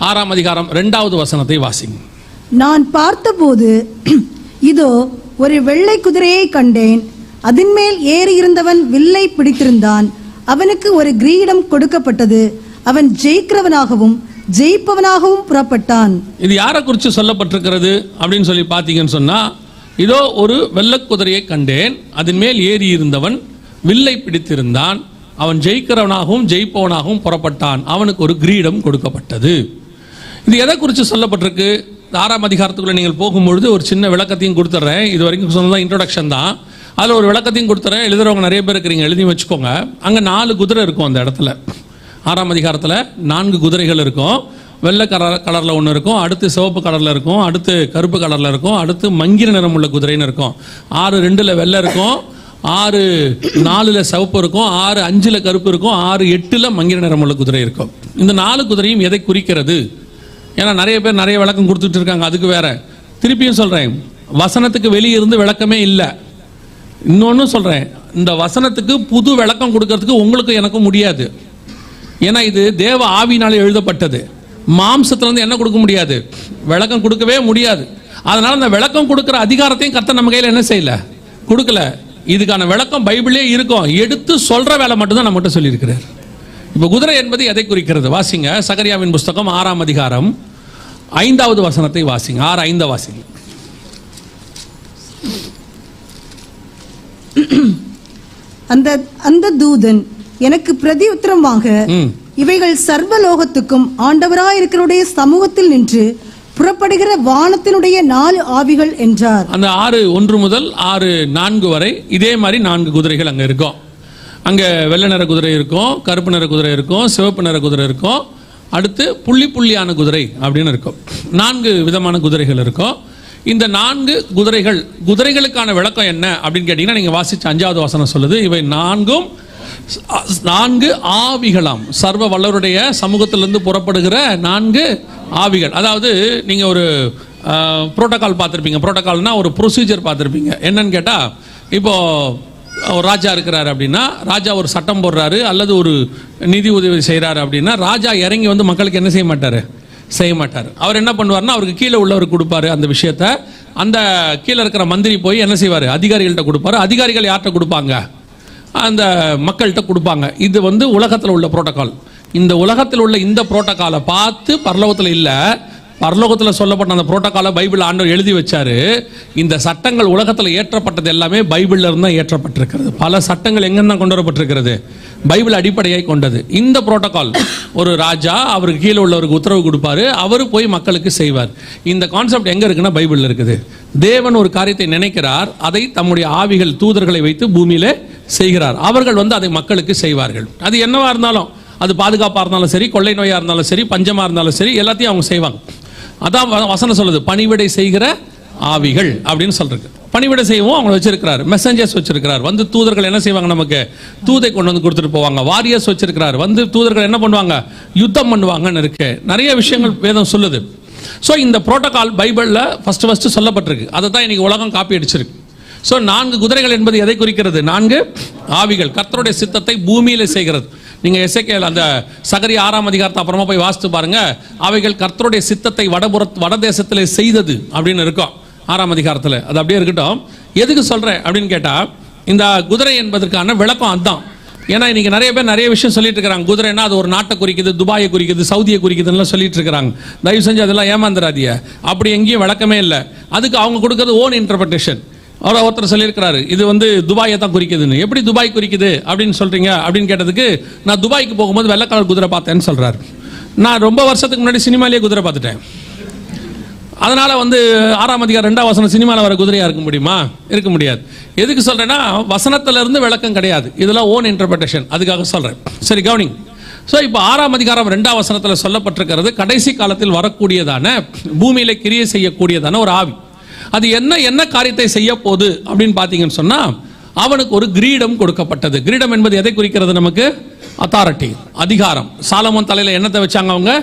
6ஆம் அதிகாரம் 2வது வசனத்தை வாசிங்க. நான் பார்த்தபோது இதோ ஒரு வெள்ளை குதிரையை கண்டேன். அதன் மேல் ஏறி இருந்தவன் வில்லை பிடித்திருந்தான். அவனுக்கு ஒரு கிரீடம் கொடுக்கப்பட்டது. அவன் ஜெயிக்கிறவனாகவும் ஜெயிப்பவனாகவும் புறப்பட்டான். இது யாரை குறித்து சொல்லப்பட்டிருக்கிறது அப்படின்னு சொல்லி பார்த்தீங்கன்னு சொன்னா, இதோ ஒரு வெள்ளை குதிரையை கண்டேன், அதன் மேல் ஏறி இருந்தவன் வில்லை பிடித்திருந்தான், அவன் ஜெயிக்கிறவனாகவும் ஜெயிப்பவனாகவும் புறப்பட்டான், அவனுக்கு ஒரு கிரீடம் கொடுக்கப்பட்டது. இது எதை குறித்து சொல்லப்பட்டிருக்கு? 6ஆம் அதிகாரத்துக்குள்ள நீங்கள் போகும்பொழுது ஒரு சின்ன விளக்கத்தையும் கொடுத்துட்றேன். இது வரைக்கும் சொன்னதான் இன்ட்ரோடக்ஷன் தான். அதில் ஒரு விளக்கத்தையும் கொடுத்துறேன். எழுதுறவங்க நிறைய பேர் இருக்கிறீங்க, எழுதி வச்சுக்கோங்க. அங்கே 4 குதிரை இருக்கும் அந்த இடத்துல. 6ஆம் அதிகாரத்தில் 4 குதிரைகள் இருக்கும். வெள்ளை கலரில் ஒன்று இருக்கும், அடுத்து சிவப்பு கலரில் இருக்கும், அடுத்து கருப்பு கலரில் இருக்கும், அடுத்து மங்கிர நிறம் உள்ள குதிரைன்னு இருக்கும். 6:2 வெள்ளை இருக்கும், 6:4 சிவப்பு இருக்கும், 6:5 கருப்பு இருக்கும், 6:8 மங்கிர நிறம் உள்ள குதிரை இருக்கும். இந்த 4 குதிரையும் எதை குறிக்கிறது? ஏன்னா நிறைய பேர் நிறைய விளக்கம் கொடுத்துட்டு இருக்காங்க. அதுக்கு வேற திருப்பியும் சொல்றேன், வசனத்துக்கு வெளியே இருந்து விளக்கமே இல்லை. இன்னொன்னு சொல்றேன், இந்த வசனத்துக்கு புது விளக்கம் கொடுக்கறதுக்கு உங்களுக்கு எனக்கும் முடியாது. ஏன்னா இது தேவ ஆவியினாலே எழுதப்பட்டது. மாம்சத்திலிருந்து என்ன கொடுக்க முடியாது, விளக்கம் கொடுக்கவே முடியாது. அதனால அந்த விளக்கம் கொடுக்கிற அதிகாரத்தையும் கர்த்தர் நம்ம கையில் என்ன செய்யல, கொடுக்கல. இதுக்கான விளக்கம் பைபிளே இருக்கும், எடுத்து சொல்ற வேலை மட்டும்தான் நம்மகிட்ட சொல்லியிருக்கிறார். இப்போ குதிரை என்பது எதை குறிக்கிறது? வாசிங்க, சகரியாவின் புஸ்தகம் 6ஆம் அதிகாரம் 5வது வசனத்தை வாசிங்க. 6:5 வாசிங்க. அந்த தூதன் எனக்கு பிரதி உத்தரமாக, இவைகள் சர்வலோகத்துக்கும் ஆண்டவராயிருக்கிறவருடைய சமூகத்தில் நின்று புறப்படுகிற வானத்தினுடைய 4 ஆவிகள் என்றார். அந்த 6:1 முதல் 6:4 வரை இதே மாதிரி 4 குதிரைகள் அங்க இருக்கும். அங்க வெள்ளை நிற குதிரை இருக்கும், கருப்பு நிற குதிரை இருக்கும், சிவப்பு நிற குதிரை இருக்கும், அடுத்து புள்ளி புள்ளியான குதிரை அப்படின்னு இருக்கும். 4 விதமான குதிரைகள் இருக்கும். இந்த 4 குதிரைகளுக்கான விளக்கம் என்ன அப்படின்னு கேட்டீங்கன்னா, நீங்க வாசிச்ச 5வது வசனம் சொல்லுது, இவை 4 ஆவிகளாம், சர்வ வல்லவருடைய சமூகத்திலிருந்து புறப்படுகிற 4 ஆவிகள். அதாவது நீங்க ஒரு புரோட்டோகால் பார்த்துருப்பீங்க. புரோட்டோகால்னா ஒரு ப்ரொசீஜர் பார்த்துருப்பீங்க. என்னன்னு கேட்டா, இப்போ ஒரு ராஜா இருக்கிறாரு அப்படின்னா, ராஜா ஒரு சட்டம் போடுறாரு அல்லது ஒரு நிதி உதவி செய்யறாரு அப்படின்னா, ராஜா இறங்கி வந்து மக்களுக்கு என்ன செய்ய மாட்டார். அவர் என்ன பண்ணுவார்னா, அவருக்கு கீழே உள்ளவருக்கு கொடுப்பாரு அந்த விஷயத்த. அந்த கீழே இருக்கிற மந்திரி போய் என்ன செய்வார், அதிகாரிகள்கிட்ட கொடுப்பாரு. அதிகாரிகள் யார்கிட்ட கொடுப்பாங்க, அந்த மக்கள்கிட்ட கொடுப்பாங்க. இது வந்து உலகத்தில் உள்ள புரோட்டோகால். இந்த உலகத்தில் உள்ள இந்த புரோட்டோகாலை பார்த்து பரலோகத்தில் இல்லை, பரலோகத்தில் சொல்லப்பட்ட அந்த புரோட்டோகாலை பைபிள் ஆண்டவர் எழுதி வச்சாரு. இந்த சட்டங்கள் உலகத்தில் ஏற்றப்பட்டது எல்லாமே பைபிள்ல இருந்து தான் ஏற்றப்பட்டிருக்கிறது. பல சட்டங்கள் எங்கன்னா கொண்டு வரப்பட்டிருக்கிறது, பைபிள் அடிப்படையை கொண்டது. இந்த புரோட்டோகால் ஒரு ராஜா அவருக்கு கீழே உள்ளவருக்கு உத்தரவு கொடுப்பாரு, அவரு போய் மக்களுக்கு செய்வார். இந்த கான்செப்ட் எங்க இருக்குன்னா பைபிள்ல இருக்குது. தேவன் ஒரு காரியத்தை நினைக்கிறார், அதை தம்முடைய ஆவிகள் தூதர்களை வைத்து பூமியில செய்கிறார். அவர்கள் வந்து அதை மக்களுக்கு செய்வார்கள். அது என்னவா இருந்தாலும், அது பாதுகாப்பா இருந்தாலும் சரி, கொள்ளை நோயா இருந்தாலும் சரி, பஞ்சமா இருந்தாலும் சரி, எல்லாத்தையும் அவங்க செய்வாங்க. அதான் வசனம் சொல்லுது, பணிவிடை செய்கிற ஆவிகள் அப்படின்னு சொல்றது. பணிவிடை செய்யவும் அவங்க வச்சிருக்கிறார், மெசஞ்சர்ஸ் வச்சிருக்கிறார். வந்து தூதர்கள் என்ன செய்வாங்க, நமக்கு தூதை கொண்டு வந்து கொடுத்துட்டு போவாங்க. வாரியர்ஸ் வச்சிருக்கிறார், வந்து தூதர்கள் என்ன பண்ணுவாங்க, யுத்தம் பண்ணுவாங்கன்னு இருக்கு. நிறைய விஷயங்கள் வேதம் சொல்லுது. ஸோ இந்த புரோட்டோகால் பைபிள்ல ஃபர்ஸ்ட் சொல்லப்பட்டிருக்கு. அதை தான் இன்னைக்கு உலகம் காப்பி அடிச்சிருக்கு. ஸோ 4 குதிரைகள் என்பது எதை குறிக்கிறது? 4 ஆவிகள், கர்த்தருடைய சித்தத்தை பூமியில செய்கிறது. நீங்க எசேக்கியேல் அந்த சகரியா 6ஆம் அதிகாரத்தை அப்புறமா போய் வாசித்து பாருங்க. அவைகள் கர்த்தருடைய சித்தத்தை வடதேசத்திலே செய்தது அப்படின்னு இருக்கும் 6ஆம் அதிகாரத்தில். அது அப்படியே இருக்கட்டும். எதுக்கு சொல்றேன் அப்படின்னு கேட்டா, இந்த குதிரை என்பதற்கான விளக்கம் அதுதான். ஏன்னா இன்னைக்கு நிறைய பேர் நிறைய விஷயம் சொல்லிட்டு இருக்காங்க. குதிரைன்னா அது ஒரு நாட்டை குறிக்குது, துபாயை குறிக்குது, சவுதியை குறிக்குதுன்னு சொல்லிட்டு இருக்காங்க. தயவு செஞ்சு அதெல்லாம் ஏமாந்துடாதீங்க. அப்படி எங்கேயும் விளக்கமே இல்லை. அதுக்கு அவங்க கொடுக்கறது ஓன் இன்டர்பிரேஷன். ஒருத்தர் சொல்லியிருக்கிறாரு, இது வந்து துபாயை தான் குறிக்குதுன்னு. எப்படி துபாய் குறிக்குது அப்படின்னு சொல்றீங்க அப்படின்னு கேட்டதுக்கு, நான் துபாய்க்கு போகும்போது வெள்ளை கலர் குதிரை பார்த்தேன்னு சொல்றாரு. நான் ரொம்ப வருஷத்துக்கு முன்னாடி சினிமாலேயே குதிரை பார்த்துட்டேன். அதனால வந்து 6ஆம் அதிகாரம் 2ஆம் வசனம் சினிமாவில் வர குதிரையா இருக்க முடியுமா? இருக்க முடியாது. எதுக்கு சொல்றேன்னா, வசனத்துல இருந்து விளக்கம் கிடையாது, இதெல்லாம் ஓன் இன்டர்பிரேஷன். அதுக்காக சொல்றேன். சரி கவனிங். ஸோ இப்போ 6ஆம் அதிகாரம் 2ஆம் வசனத்தில் சொல்லப்பட்டிருக்கிறது, கடைசி காலத்தில் வரக்கூடியதான பூமியில கிரியை செய்யக்கூடியதான ஒரு ஆவி. அது என்ன காரியத்தை செய்ய போகுது அப்படின்னு பார்த்தீங்கன்னு சொன்னா, அவனுக்கு ஒரு கிரீடம் கொடுக்கப்பட்டது. கிரீடம் என்பது எதை குறிக்கிறது? நமக்கு அத்தாரிட்டி, அதிகாரம். சாலமோன் தலையில என்னத்தை வச்சாங்க? அவங்க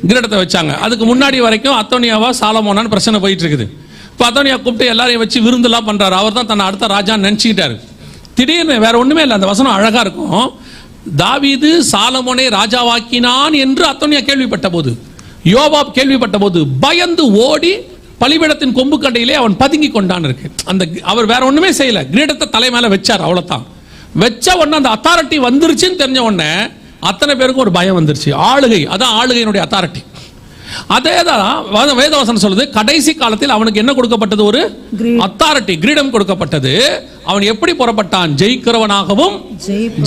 கிரீடத்தை வச்சாங்க. அதுக்கு முன்னாடி வரைக்கும் அத்தோனியாவா சாலமோனான்னு பிரச்சனை போயிட்டு இருக்குது. இப்போ அத்தோனியா கூப்பிட்டு எல்லாரையும் வச்சு விருந்துலாம் பண்றாரு. அவர் தான் தன்னை அடுத்த ராஜான்னு நினைச்சுக்கிட்டாரு. திடீர்னு வேற ஒண்ணுமே இல்லை, அந்த வசனம் அழகா இருக்கும். தாவீது சாலமோனை ராஜாவாக்கினான் என்று அத்தோனியா கேள்விப்பட்ட போது, யோவாப் கேள்விப்பட்ட போது பயந்து ஓடி பலிபீடத்தின் கொம்பு கண்டையிலே அவன் பதுங்கி கொண்டான் இருக்கு. அந்த அவர் வேற ஒண்ணுமே செய்யல, கிரீடத்தை தலை மேல வச்சார், அவ்வளவுதான். வச்ச உடனே அந்த அத்தாரிட்டி வந்துருச்சுன்னு தெரிஞ்ச உடனே அத்தனை பேருக்கும் ஒரு பயம் வந்துருச்சு. ஆளுகை, அதான் ஆளுகையினுடைய அத்தாரிட்டி. அதேதான் வேதவசனம் சொல்லுது, கடைசி காலத்தில் அவனுக்கு என்ன கொடுக்கப்பட்டது? ஒரு அத்தாரிட்டி, கிரீடம் கொடுக்கப்பட்டது. அவன் எப்படி புறப்பட்டான்? ஜெயிக்கிறவனாகவும்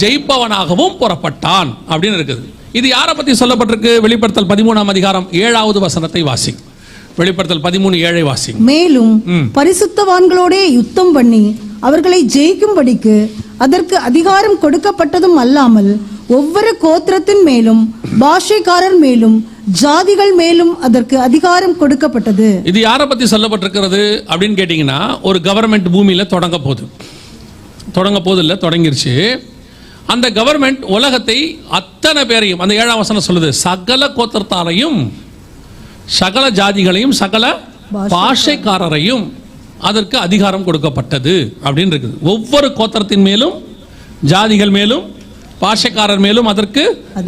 ஜெயிப்பவனாகவும் புறப்பட்டான் அப்படின்னு இருக்குது. இது யாரை பத்தி சொல்லப்பட்டிருக்கு? வெளிப்படுத்தல் 13ஆம் அதிகாரம் 7வது வசனத்தை வாசி. வெளிப்படுத்தல் 13:7 வாசி. மேலும் பரிசுத்தவான்களோடே யுத்தம் பண்ணி அவர்களை ஜெயிக்கும்படிக்கு அதற்கு அதிகாரம் கொடுக்கப்பட்டதும் அல்லாமல் ஒவ்வொரு கோத்திரத்தின் மேலும் பாஷைக்காரர் மேலும் ஜாதிகள் மேலும் அதற்கு அதிகாரம் கொடுக்கப்பட்டது. இது யாரை பத்தி சொல்லப்பட்டிருக்கிறது அப்படின்னு கேட்டீங்கன்னா, ஒரு கவர்மெண்ட் பூமியில தொடங்க போது இல்ல, தொடங்கிருச்சு. அந்த கவர்மெண்ட் உலகத்தை அத்தனை பேரையும், அந்த 7ஆம் வசனம் சொல்லுது, சகல கோத்திரத்தாரையும் சகல ஜாதிகளையும் சகல பாஷைக்காரரையும் அதற்கு அதிகாரம் கொடுக்கப்பட்டது அப்படின்னு இருக்குது. ஒவ்வொரு கோத்திரத்தின் மேலும் ஜாதிகள் மேலும் பாஷைக்காரர் மேலும் அதற்கு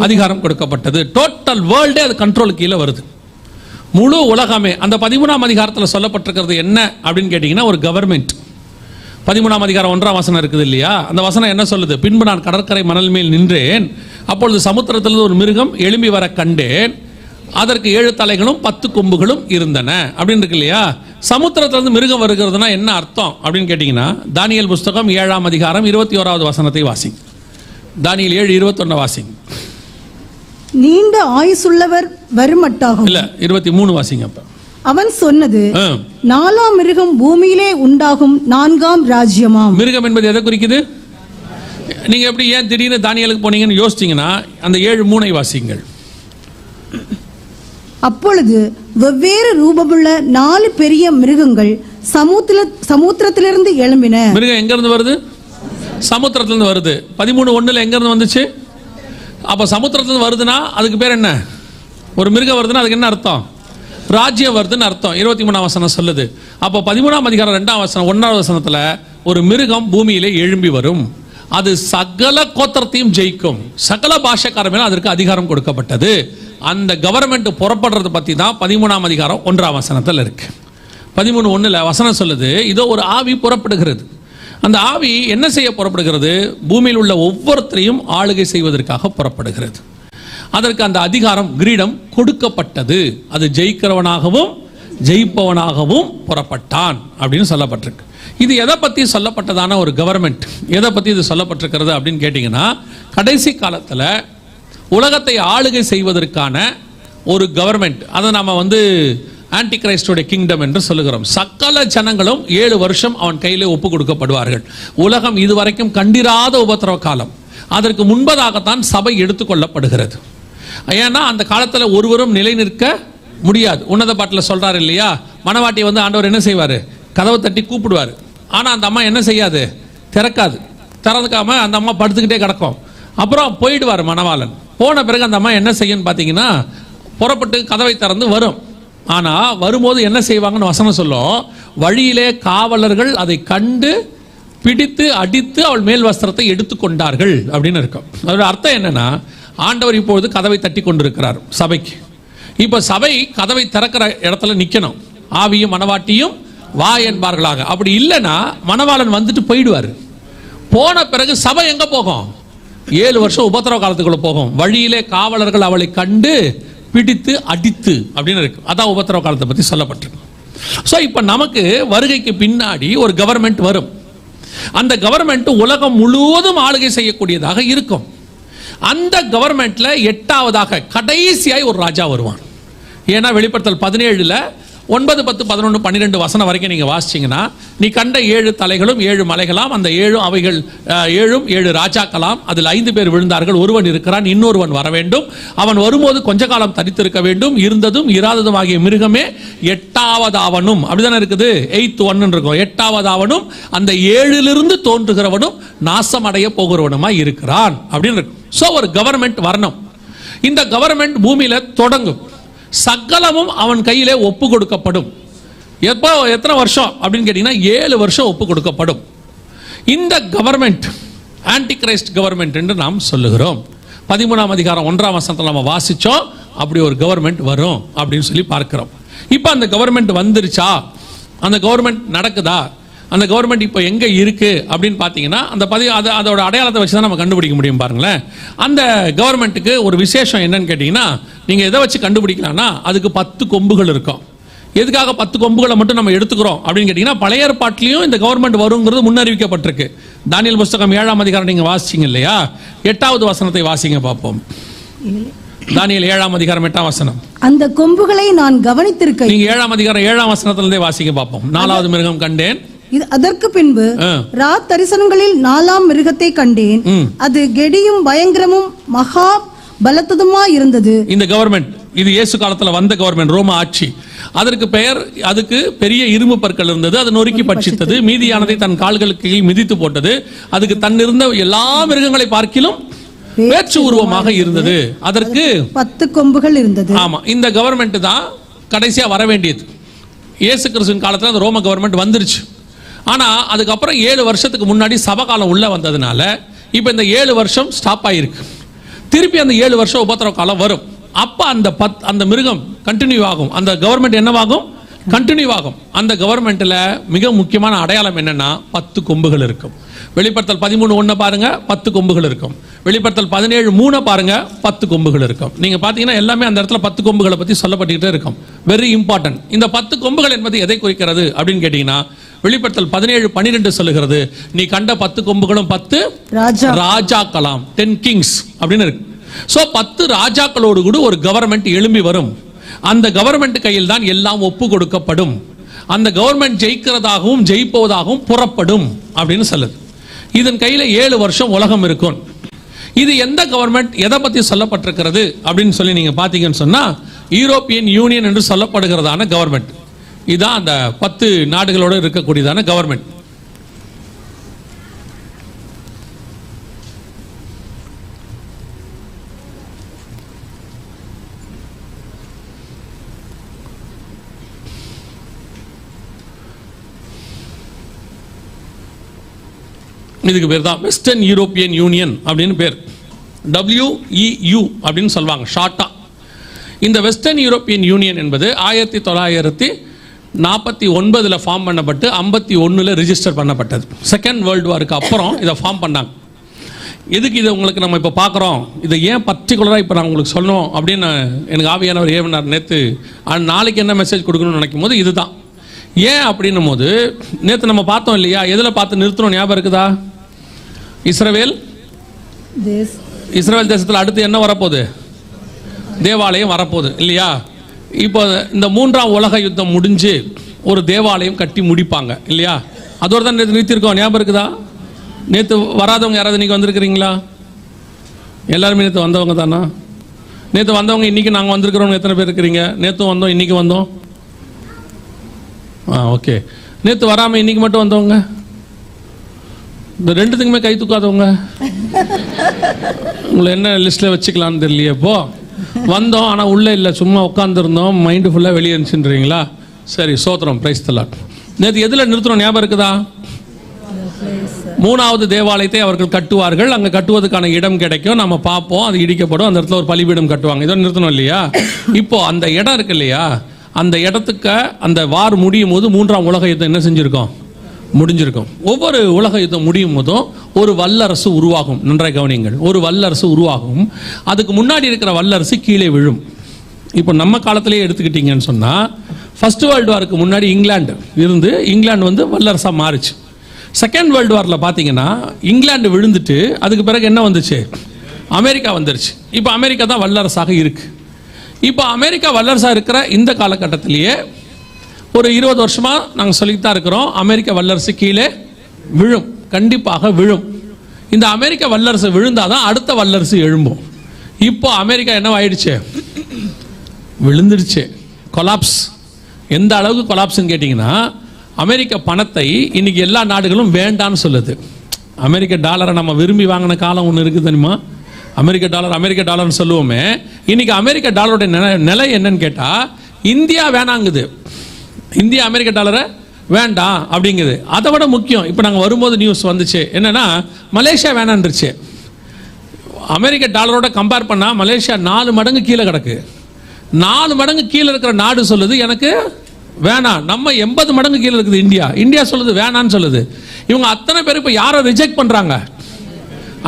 அதிகாரம் கொடுக்கப்பட்டது. டோட்டல் வேர்ல்டே அது கண்ட்ரோல் கீழே வருது, முழு உலகமே. அந்த 13ஆம் அதிகாரத்தில் சொல்லப்பட்டிருக்கிறது என்ன அப்படின்னு கேட்டீங்கன்னா, ஒரு கவர்மெண்ட். 13ஆம் அதிகாரம் 1ஆம் வசனம் இருக்குது இல்லையா? அந்த வசனம் என்ன சொல்லுது? பின்பு நான் கடற்கரை மணல் மேல் நின்றேன், அப்பொழுது சமுத்திரத்தில் ஒரு மிருகம் எழும்பி வர கண்டேன், அதற்கு 7 தலைகளும் 10 கொம்புகளும் இருந்தன அப்படின்னு இருக்கு இல்லையா? சமுத்திரத்திலிருந்து மிருகம் வருகிறதுனா என்ன அர்த்தம் அப்படின்னு கேட்டீங்கன்னா, தானியேல் புஸ்தகம் 7ஆம் அதிகாரம் 21வது வசனத்தை வாசி. தானியேல் 7:21 வாசி. நீண்ட ஆயுசுள்ளவர் வருமட்டாகும். இல்ல, 23 வாசிங்க. அப்ப அவன் சொன்னது, 4ஆம் மிருகம் பூமியிலே உண்டாகும் 4ஆம் ராஜ்யமாம். மிருகம் என்பது எதை குறிக்குது? நீங்க எப்படி ஏன் திடீர்னு தானியேலுக்கு போனீங்கன்னு யோசிச்சீங்கன்னா, அந்த 7:3 வாசிங்கள். அப்பொழுது வெவ்வேறு ரூபமுள்ள 4 பெரிய மிருகங்கள் சமுத்திரத்திலிருந்து எழும்பின. மிருகம் எங்க இருந்து வருது? சமுத்திரத்திலிருந்து வருது. 13:1 எங்க இருந்து வந்துச்சு? அப்ப சமுத்திரத்திலிருந்து வருதுன்னா அதுக்கு பேர் என்ன? ஒரு மிருகம் வருதுன்னா அதுக்கு என்ன அர்த்தம்? ராஜ்யம் வருதுன்னு அர்த்தம். 23ஆம் வசனம் சொல்லுது. அப்போ 13ஆம் அதிகாரம் 2ஆம் வசனம் 1வது வசனத்துல ஒரு மிருகம் பூமியிலே எழும்பி வரும், அது சகல கோத்திரத்தையும் ஜெயிக்கும், சகல பாஷைக்காரர் மேல அதற்கு அதிகாரம் கொடுக்கப்பட்டது. அந்த கவர்மெண்ட் புறப்படுறது பத்தி தான் 13ஆம் அதிகாரம் 1ஆம் வசனத்தில் இருக்கு. 13:1 வசனம் சொல்லுது, இதோ ஒரு ஆவி புறப்படுகிறது. அந்த ஆவி என்ன செய்ய புறப்படுகிறது? பூமியில் உள்ள ஒவ்வொருத்தரையும் ஆளுகை செய்வதற்காக புறப்படுகிறது. அதற்கு அந்த அதிகாரம், கிரீடம் கொடுக்கப்பட்டது. அது ஜெயிக்கிறவனாகவும் ஜெயிப்பவனாகவும் புறப்பட்டான் அப்படின்னு சொல்லப்பட்டிருக்கு. இது எதை பத்தி சொல்லப்பட்டதான ஒரு கவர்மெண்ட்? எதை பத்தி இது சொல்லப்பட்டிருக்கிறது அப்படின்னு கேட்டீங்கன்னா, கடைசி காலத்துல உலகத்தை ஆளுகை செய்வதற்கான ஒரு கவர்மெண்ட். அதை நாம ஆன்டி கிரைஸ்டோட கிங்டம் என்று சொல்லுகிறோம். சகல ஜனங்களும் 7 வருஷம் அவன் கையிலே ஒப்பு கொடுக்கப்படுவார்கள். உலகம் இதுவரைக்கும் கண்டிராத உபத்திரவ காலம். அதற்கு முன்பதாகத்தான் சபை எடுத்துக்கொள்ளப்படுகிறது. ஏன்னா அந்த காலத்துல ஒருவரும் நிலை நிற்க முடியாது. உன்னத பாட்டில் சொல்றாரு இல்லையா, மணவாட்டி ஆண்டவர் என்ன செய்வாரு? கதவை தட்டி கூப்பிடுவாரு. ஆனா அந்த அம்மா என்ன செய்யாது? திறக்காது. திறந்துக்காம அந்த அம்மா படுத்துக்கிட்டே கிடக்கும். அப்புறம் போயிடுவார் மணவாளன். போன பிறகு அந்த அம்மா என்ன செய்யும் பார்த்தீங்கன்னா, புறப்பட்டு கதவை திறந்து வரும். ஆனா வரும்போது என்ன செய்வாங்கன்னு வசனம் சொல்லும், வழியிலே காவலர்கள் அதை கண்டு பிடித்து அடித்து அவள் மேல் வஸ்திரத்தை எடுத்துக்கொண்டார்கள் அப்படின்னு இருக்கும். அதோட அர்த்தம் என்னன்னா, ஆண்டவர் இப்பொழுது கதவை தட்டி கொண்டிருக்கிறார் சபைக்கு. இப்ப சபை கதவை திறக்கிற இடத்துல நிக்கணும். ஆவியும் மணவாட்டியும் வா என்பார்களாக. அப்படி இல்லைன்னா மணவாளன் வந்துட்டு போயிடுவார். போன பிறகு சபை எங்க போகும்? 7 வருஷம் உபத்திரவ காலத்துக்குள்ள போகும். வழியிலே காவலர்கள் அவளை கண்டு பிடித்து அடித்து அப்படின்னு இருக்கு. அதான் உபத்திரவ காலத்தை பத்தி சொல்லப்பட்டிருக்கு. ஸோ இப்போ நமக்கு வருகைக்கு பின்னாடி ஒரு கவர்மெண்ட் வரும். அந்த கவர்மெண்ட் உலகம் முழுவதும் ஆளுகை செய்யக்கூடியதாக இருக்கும். அந்த கவர்மெண்ட்ல 8வதாக கடைசியாய் ஒரு ராஜா வருவான். ஏன்னா வெளிப்படுத்தல் 17 9, 10, 11, 12 வசனம் வரைக்கும் நீங்க வாசிச்சீங்கன்னா, நீ கண்ட 7 தலைகளும் 7 மலைகளாம், அந்த 7 அவைகள் 7 ராஜாக்களாம், அதில் 5 பேர் விழுந்தார்கள், ஒருவன் இருக்கிறான், இன்னொருவன் வர வேண்டும், அவன் வரும்போது கொஞ்ச காலம் தரித்திருக்க வேண்டும், இருந்ததும் இராததும் ஆகிய மிருகமே 8வது ஆவனும், அப்படிதானே இருக்குது, 8th one இருக்கும், 8வது ஆவனும் அந்த 7லிருந்து தோன்றுகிறவனும் நாசம் அடைய போகிறவனுமாய் இருக்கிறான் அப்படின்னு இருக்கு. சோ ஒரு கவர்மெண்ட் வரணும். இந்த கவர்மெண்ட் பூமியில தொடங்கும். சகலமும் அவன் கையிலே ஒப்பு கொடுக்கப்படும். எப்போ எத்தனை வருஷம் அப்படின்னு கேட்டீங்கன்னா 7 வருஷம் ஒப்பு கொடுக்கப்படும். இந்த கவர்மெண்ட் ஆன்டி கிரைஸ்ட் கவர்மெண்ட் என்று நாம் சொல்லுகிறோம். 13ஆம் அதிகாரம் 1ஆம் வசனத்தில் நம்ம வாசிச்சோம். அப்படி ஒரு கவர்மெண்ட் வரும் அப்படின்னு சொல்லி பார்க்கிறோம். இப்போ அந்த கவர்மெண்ட் வந்துருச்சா, அந்த கவர்மெண்ட் நடக்குதா, அந்த கவர்மெண்ட் இப்போ எங்கே இருக்கு அப்படின்னு பார்த்தீங்கன்னா அந்த அதோட அடையாளத்தை வச்சு தான் நம்ம கண்டுபிடிக்க முடியும். பாருங்களேன், அந்த கவர்மெண்ட்டுக்கு ஒரு விசேஷம் என்னன்னு கேட்டிங்கன்னா, நீங்கள் எதை வச்சு கண்டுபிடிக்கலாம்னா அதுக்கு 10 கொம்புகள் இருக்கும். எதுக்காக 10 கொம்புகளை மட்டும் நம்ம எடுத்துக்கிறோம் அப்படின்னு கேட்டிங்கன்னா, பழைய ஏற்பாட்டிலையும் இந்த கவர்மெண்ட் வருங்கிறது முன்னறிவிக்கப்பட்டிருக்கு. தானியேல் புஸ்தகம் 7ஆம் அதிகாரம் நீங்கள் வாசிச்சிங்க இல்லையா? 8வது வசனத்தை வாசிங்க பார்ப்போம். தானியேல் 7ஆம் அதிகாரம் 8ஆம் வசனம். அந்த கொம்புகளை நான் கவனித்திருக்க. நீங்க 7ஆம் அதிகாரம் 7ஆம் வசனத்திலிருந்தே வாசிக்க பார்ப்போம். 4வது மிருகம் கண்டேன். அதற்கு பின்பு ரா தரிசனங்களில் 4ஆம் மிருகத்தை கண்டேன். அது கெடியும் பயங்கரமும் மகா பலத்ததுமா இருந்தது. இந்த கவர்மெண்ட் இது இயேசு காலத்துல வந்த கவர்மெண்ட், ரோம ஆட்சி. அதற்கு பெயர், அதுக்கு பெரிய இரும்பு பற்கள் இருந்தது, அது நொறுக்கி பட்சித்தது, மீதியானதை தன் கால்களுக்கு கீழ் மிதித்து போட்டது. அதுக்கு தன்னிருந்த எல்லா மிருகங்களை பார்க்கிலும் வேற்று உருவமாக இருந்தது. அதற்கு 10 கொம்புகள் இருந்தது. ஆமா, இந்த கவர்மெண்ட் தான் கடைசியா வர வேண்டியது. இயேசு கிறிஸ்துவின் காலத்துல அந்த ரோம கவர்மெண்ட் வந்துருச்சு. ஆனா அதுக்கப்புறம் 7 வருஷத்துக்கு முன்னாடி சபகாலம் உள்ள வந்ததுனால இப்ப இந்த 7 வருஷம் ஸ்டாப் ஆயிருக்கு. திருப்பி அந்த 7 வருஷம் உபத்திரவ காலம் வரும். அப்ப அந்த மிருகம் கண்டினியூ ஆகும். அந்த கவர்மெண்ட் என்னவாகும்? கண்டினியூ ஆகும். அந்த கவர்மெண்ட்ல மிக முக்கியமான அடையாளம் என்னன்னா 10 கொம்புகள் இருக்கும். வெளிப்படுத்தல் 13:1 பாருங்க, 10 கொம்புகள் இருக்கும். வெளிப்படுத்தல் 17:3 பாருங்க, 10 கொம்புகள் இருக்கும். நீங்க பாத்தீங்கன்னா எல்லாமே அந்த இடத்துல 10 கொம்புகளை பத்தி சொல்லப்பட்டுக்கிட்டே இருக்கும். Very important. இந்த 10 கொம்புகள் என்பது எதை குறிக்கிறது அப்படின்னு கேட்டீங்கன்னா, வெளிப்படுத்தல் 17:12 சொல்லுகிறது, நீ கண்ட 10 கொம்புகளும் 10 ராஜாக்களாம், 10 கிங்ஸ் அப்படின்னு இருக்கு. சோ 10 ராஜாக்களோடு கூட ஒரு கவர்மெண்ட் எழும்பி வரும். அந்த கவர்மெண்ட் கையில் தான் எல்லாம் ஒப்பு கொடுக்கப்படும். அந்த கவர்மெண்ட் ஜெயிக்கிறதாகவும் ஜெயிப்பதாகவும் புறப்படும் அப்படின்னு சொல்லுது. இதன் கையில 7 வருஷம் உலகம் இருக்கும். இது எந்த கவர்மெண்ட், எதை பத்தி சொல்லப்பட்டிருக்கிறது அப்படின்னு சொல்லி நீங்க பாத்தீங்கன்னு சொன்னா, யூரோப்பியன் யூனியன் என்று சொல்லப்படுகிறதான கவர்மெண்ட். இதான் அந்த 10 நாடுகளோடு இருக்கக்கூடியதான கவர்மெண்ட். இதுக்கு பேர் தான் வெஸ்டர்ன் யூரோப்பியன் யூனியன் அப்படின்னு பேர். WEU அப்படின்னு சொல்லுவாங்க ஷார்ட்டா. இந்த வெஸ்டர்ன் யூரோப்பியன் யூனியன் என்பது 1949 ஃபார்ம் பண்ணப்பட்டு 51 ரிஜிஸ்டர் பண்ணப்பட்டது. செகண்ட் வேர்ல்டு வாருக்கு அப்புறம் இதை ஃபார்ம் பண்ணாங்க. எதுக்கு இதை உங்களுக்கு நம்ம இப்போ பார்க்குறோம், இதை ஏன் பர்டிகுலராக இப்போ நான் உங்களுக்கு சொல்லணும் அப்படின்னு எனக்கு ஆவியானவர் ஏவனார். நாளைக்கு என்ன மெசேஜ் கொடுக்கணும்னு நினைக்கும் போது இதுதான். ஏன் அப்படின்னும் போது, நேற்று நம்ம பார்த்தோம் இல்லையா, எதில் பார்த்து நிறுத்தணும் ஞாபகம் இருக்குதா? இஸ்ரவேல் தேசத்தில் அடுத்து என்ன வரப்போகுது? தேவாலயம் வரப்போகுது இல்லையா? இப்போ இந்த 3ஆம் உலக யுத்தம் முடிஞ்சு ஒரு தேவாலயம் கட்டி முடிப்பாங்க இல்லையா? அதோடு தான் நேற்று நிறுத்திருக்கோம். ஞாபகம் இருக்குதா? நேற்று வராதவங்க யாராவது இன்னைக்கு வந்திருக்கிறீங்களா? எல்லாருமே நேற்று வந்தவங்க தானா? நேற்று வந்தவங்க இன்னைக்கு நாங்கள் வந்திருக்கிறோம் எத்தனை பேர் இருக்கிறீங்க? நேற்று வந்தோம், இன்னைக்கு வந்தோம். ஓகே. நேற்று வராமல் இன்னைக்கு மட்டும் வந்தவங்க, இந்த ரெண்டுத்துக்குமே கை தூக்காதவங்க, உங்களை என்ன லிஸ்ட்டில் வச்சுக்கலான்னு தெரியலையே. இப்போ வந்தோம் ஆனால் உள்ளே இல்லை, சும்மா உட்காந்துருந்தோம், மைண்டு ஃபுல்லாக வெளியே இருந்துச்சுன்றீங்களா? சரி, சோத்திரம், பிரைஸ் தி லார்ட். நேற்று எதில் நிறுத்தணும் ஞாபகம் இருக்குதா? 3வது தேவாலயத்தை அவர்கள் கட்டுவார்கள். அங்கே கட்டுவதற்கான இடம் கிடைக்கும், நம்ம பார்ப்போம், அது இடிக்கப்படும், அந்த இடத்துல ஒரு பலிபீடம் கட்டுவாங்க. இதோ நிறுத்தணும் இல்லையா? இப்போ அந்த இடம் இருக்கு இல்லையா, அந்த இடத்துக்கு அந்த வார் முடியும் போது 3ஆம் உலக யுத்தம் என்ன செஞ்சிருக்கோம்? முடிஞ்சிருக்கும். ஒவ்வொரு உலக யுத்தம் முடியும் போதும் ஒரு வல்லரசு உருவாகும். நன்றாக கவனியுங்கள், ஒரு வல்லரசு உருவாகும். அதுக்கு முன்னாடி இருக்கிற வல்லரசு கீழே விழும். இப்போ நம்ம காலத்திலேயே எடுத்துக்கிட்டீங்கன்னு சொன்னால், ஃபர்ஸ்ட் வேர்ல்டு வாருக்கு முன்னாடி இங்கிலாந்து இருந்து, இங்கிலாந்து வந்து வல்லரசாக மாறிச்சு. செகண்ட் வேர்ல்டு வாரில் பார்த்தீங்கன்னா இங்கிலாந்து விழுந்துட்டு அதுக்கு பிறகு என்ன வந்துச்சு? அமெரிக்கா வந்துருச்சு. இப்போ அமெரிக்கா தான் வல்லரசாக இருக்கு. இப்போ அமெரிக்கா வல்லரசாக இருக்கிற இந்த காலகட்டத்திலேயே ஒரு 20 வருஷமாக நாங்கள் சொல்லிட்டு தான் இருக்கிறோம், அமெரிக்க வல்லரசு கீழே விழும், கண்டிப்பாக விழும். இந்த அமெரிக்க வல்லரசு விழுந்தாதான் அடுத்த வல்லரசு எழும்பும். இப்போ அமெரிக்கா என்னவாயிடுச்சு? விழுந்துடுச்சு, கொலாப்ஸ். எந்த அளவுக்கு கொலாப்ஸ்ன்னு கேட்டிங்கன்னா, அமெரிக்க பணத்தை இன்னைக்கு எல்லா நாடுகளும் வேண்டான்னு சொல்லுது. அமெரிக்க டாலரை நம்ம விரும்பி வாங்கின காலம் ஒன்று இருக்குது தெரியுமா? அமெரிக்க டாலர்னு சொல்லுவோமே, இன்னைக்கு அமெரிக்க டாலருடைய நிலை என்னன்னு கேட்டால், இந்தியா வேணாங்குது. இந்தியா அமெரிக்க டாலரை வேண்டாம் அப்படிங்குது. அதை விட முக்கியம், இப்போ நாங்கள் வரும்போது நியூஸ் வந்துச்சு என்னன்னா, மலேசியா வேணான்றுச்சு. அமெரிக்க டாலரோட கம்பேர் பண்ணா மலேசியா 4 மடங்கு கீழே கிடக்கு. 4 மடங்கு கீழே இருக்கிற நாடு சொல்லுது எனக்கு வேணாம். நம்ம 80 மடங்கு கீழே இருக்குது இந்தியா. இந்தியா சொல்லுது வேணான்னு சொல்லுது. இவங்க அத்தனை பேர் இப்போ யாரை ரிஜெக்ட் பண்றாங்க?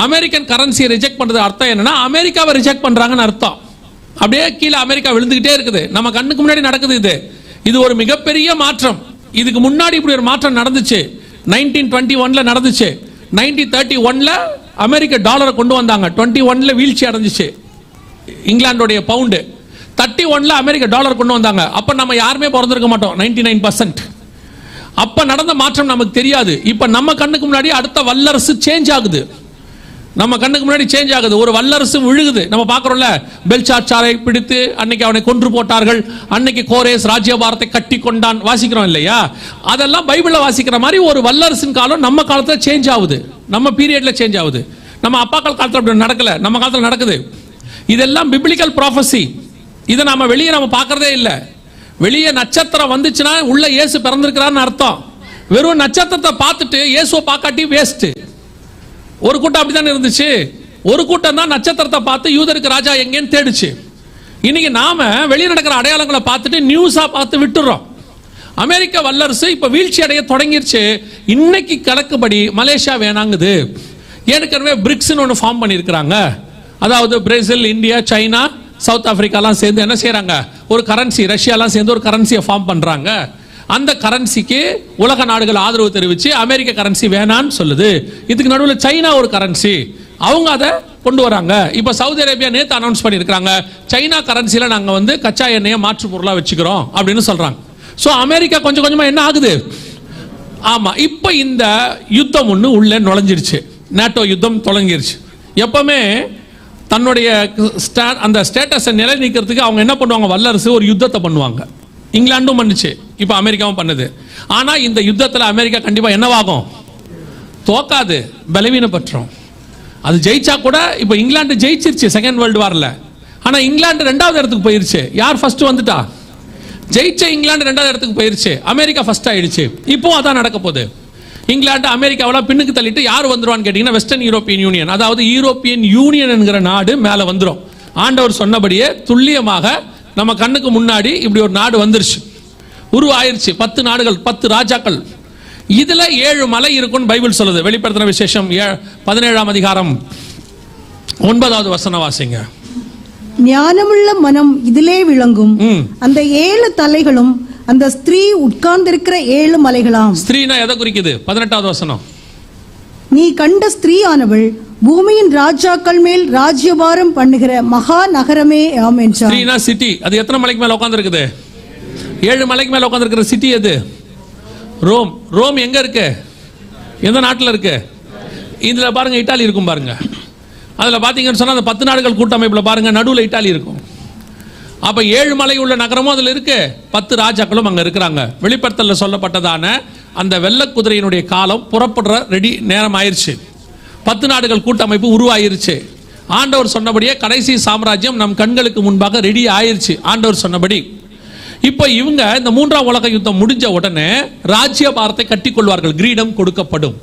அமெரிக்கன் கரன்சியை ரிஜெக்ட் பண்றது அர்த்தம் என்னன்னா அமெரிக்காவை ரிஜெக்ட் பண்றாங்கன்னு அர்த்தம். அப்படியே கீழே அமெரிக்கா விழுந்துகிட்டே இருக்குது. நம்ம கண்ணுக்கு முன்னாடி நடக்குது. இது ஒரு மிகப்பெரிய மாற்றம். இதுக்கு முன்னாடி இப்படி ஒரு மாற்றம் நடந்துச்சு. 1921ல நடந்துச்சு. 1931ல அமெரிக்க டாலரை கொண்டு வந்தாங்க. 21ல வீழ்ச்சி அடைஞ்சிச்சு இங்கிலாந்துடைய பவுண்டு. 31ல அமெரிக்க டாலர் கொண்டு வந்தாங்க. அப்ப நம்ம யாருமே பிறந்திருக்க மாட்டோம். 99%. அப்ப நடந்த மாற்றம் நமக்கு தெரியாது. இப்ப நம்ம கண்ணுக்கு முன்னாடி அடுத்த வல்லரசு சேஞ்ச் ஆகுது. நம்ம கண்ணுக்கு முன்னாடி சேஞ்ச் ஆகுது. ஒரு வல்லரசு விழுகுது. நம்ம பார்க்கறோம்ல, பெல்சாட்சாரை பிடித்து அன்னைக்கு அவனை கொன்று போட்டார்கள். அன்னைக்கு கோரேஸ் ராஜ்யபாரத்தை கட்டி கொண்டான் வாசிக்கிறோம் இல்லையா? அதெல்லாம் பைபிள்ல வாசிக்கிற மாதிரி ஒரு வல்லரசின் காலம் நம்ம காலத்துல சேஞ்ச் ஆகுது. நம்ம பீரியட்ல சேஞ்ச் ஆகுது. நம்ம அப்பாக்கள் காலத்துல அப்படி நடக்கல, நம்ம காலத்துல நடக்குது. இதெல்லாம் பிப்ளிக்கல் ப்ராஃபசி. இதை நாம வெளியே நம்ம பார்க்கறதே இல்லை. வெளியே நட்சத்திரம் வந்துச்சுன்னா உள்ள இயேசு பிறந்திருக்கிறான்னு அர்த்தம். வெறும் நட்சத்திரத்தை பார்த்துட்டு இயேசுவை பார்க்காட்டி வேஸ்ட். ஒரு கூட்டம் அப்படிதான் இருந்துச்சு. ஒரு கூட்டம் தான் நட்சத்திரத்தை பார்த்து யூதருக்கு ராஜா எங்கேன்னு தேடுச்சு. இன்னைக்கு நாம வெளியே நடக்கிற அடையாளங்களை பார்த்துட்டு நியூஸா பார்த்து விட்டுறோம். அமெரிக்க வல்லரசு இப்ப வீழ்ச்சி அடைய தொடங்கிருச்சு. இன்னைக்கு கணக்குப்படி மலேசியா வேணாங்குது. ஏற்கனவே பிரிக்ஸ் ஒன்று ஃபார்ம் பண்ணியிருக்கிறாங்க. அதாவது பிரேசில், இந்தியா, சைனா, சவுத் ஆப்பிரிக்காலாம் சேர்ந்து என்ன செய்யறாங்க? ஒரு கரன்சி, ரஷ்யாலாம் சேர்ந்து ஒரு கரன்சியை ஃபார்ம் பண்றாங்க. அந்த கரன்சிக்கு உலக நாடுகள் ஆதரவு தெரிவிச்சு அமெரிக்க கரன்சி வேணான்னு சொல்லுது. இதுக்கு நடுவில் சைனா ஒரு கரன்சி, அவங்க அதை கொண்டு வராங்க. இப்ப சவுதி அரேபியா நேத்து அனௌன்ஸ் பண்ணியிருக்காங்க, சைனா கரன்சில நாங்க கச்சா எண்ணெயை மாற்று பொருளா வச்சுக்கிறோம் அப்படின்னு சொல்றாங்க. சோ அமெரிக்கா கொஞ்சம் கொஞ்சமா என்ன ஆகுது? ஆமா, இப்ப இந்த யுத்தம் ஒண்ணு உள்ள நுழைஞ்சிருச்சு. நேட்டோ யுத்தம் தொடங்கிருச்சு. எப்பவுமே தன்னுடைய அந்த ஸ்டேட்டஸை நிலை நீக்கிறதுக்கு அவங்க என்ன பண்ணுவாங்க? வல்லரசு ஒரு யுத்தத்தை பண்ணுவாங்க. இங்கிலாந்தும் பண்ணுச்சு, இப்ப அமெரிக்காவும் பண்ணுது. ஆனா இந்த யுத்தத்தில் அமெரிக்கா கண்டிப்பா என்னவாகும்? தோக்காது, பலவீனப்பற்றும். அது ஜெயிச்சா கூட, இப்ப இங்கிலாந்து ஜெயிச்சிருச்சு செகண்ட் வேர்ல்டு வார்ல. ஆனா இங்கிலாந்து 2வது இடத்துக்கு போயிருச்சு. யார் ஃபர்ஸ்ட் வந்துட்டா? ஜெயிச்ச இங்கிலாந்து 2வது இடத்துக்கு போயிருச்சு. அமெரிக்கா ஃபர்ஸ்ட் ஆயிடுச்சு. இப்போ அதான் நடக்க போகுது. இங்கிலாந்து அமெரிக்காவெல்லாம் பின்னுக்கு தள்ளிட்டு யார் வந்துருவான்னு கேட்டீங்கன்னா வெஸ்டர்ன் யூரோப்பியன் யூனியன், அதாவது யூரோப்பியன் யூனியன் என்கிற நாடு மேல வந்துடும். ஆண்டவர் சொன்னபடியே துல்லியமாக நம்ம கண்ணுக்கு முன்னாடி இப்படி ஒரு நாடு வந்துருச்சு, உருவாயிருச்சு. 10 நாடுகள், 10 ராஜாக்கள். இதுல 7 மலை இருக்கும்னு பைபிள் சொல்லுது. வெளிப்படுத்தின விசேஷம் 17ஆம் அதிகாரம் 9வது வசனம் வாசிங்க. ஞானமுள்ள மனம் இதிலே விளங்கும். அந்த 7 தலைகளும் அந்த ஸ்திரீ உட்கார்ந்திருக்கிற 7 மலைகளாம். ஸ்திரீனா எதை குறிக்குது? 18வது வசனம். நீ கண்ட ஸ்திரீ ஆனவள் பூமியின் ராஜாக்கள் மேல் ராஜ்யபாரம் பண்ணுகிற மகா நகரமே ஆம் என்றார். ஸ்திரீனா சிட்டி. அது எத்தனை மலைக்கு மேல உட்கார்ந்து இருக்குது? 7 மலைக்கு மேல உட்கார்ந்து இருக்கிற சிட்டி எது? ரோம். ரோம் எங்க இருக்கு? எந்த நாட்டில் இருக்கு? இதுல பாருங்க, இட்டாலி இருக்கும் பாருங்க. அதுல பாத்தீங்கன்னு சொன்னா அந்த 10 நாடுகள் கூட்டமைப்புல பாருங்க, நடுவுல இட்டாலி இருக்கும். அப்ப 7 மலை உள்ள நகரமும் அதுல இருக்கு, 10 ராஜாக்களும் அங்க இருக்கிறாங்க. வெளிப்படுத்தல சொல்லப்பட்டதான அந்த வெள்ள குதிரையினுடைய காலம் புறப்படுற ரெடி நேரம் ஆயிருச்சு. 10 நாடுகள் கூட்டமைப்பு உருவாயிருச்சு. ஆண்டவர் சொன்னபடியே கடைசி சாம்ராஜ்யம் நம் கண்களுக்கு முன்பாக ரெடி ஆயிருச்சு ஆண்டவர் சொன்னபடி. இப்ப இவங்க இந்த 3ஆம் உலக யுத்தம் முடிஞ்ச உடனே ராஜ்ய பாரத்தை கட்டிக்கொள்வார்கள், கிரீடம் கொடுக்கப்படும்.